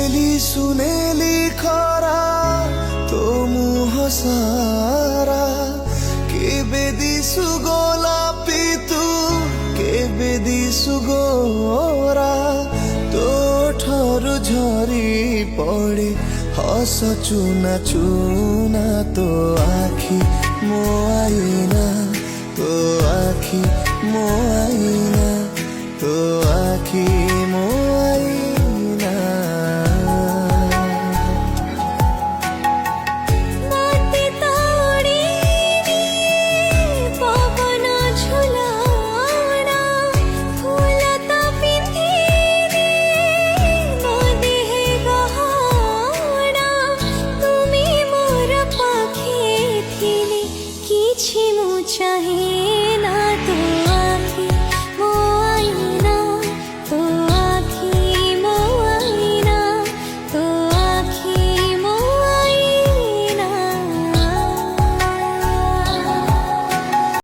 ନେଲି ସୁନେଲି ଖରା ତୋ ମୁହଁ ସାରା, କେବେ ଦିଶୁ ଗୋଲାପି ତୁ କେବେ ଦିଶୁ ଗୋରା, ତୋ ଠାରୁ ଝରି ପଡ଼େ ହସ ଚୁନା ଚୁନା, ତୋ ଆଖି ମୋ ଆଇନା, ତୋ ଆଖି ମୋ ଆଇନା, ତୋ ଆଖି ମୋ ଆଇନା। মাটি তাড়িনি পবন ঝুলানা, ফুল তো পিন্ধিনি ମୋ ଦେହେ ଗହଣା, তুমি মোর পাখি ଥିଲେ କିଛି ମୁଁ ଚାହେଁ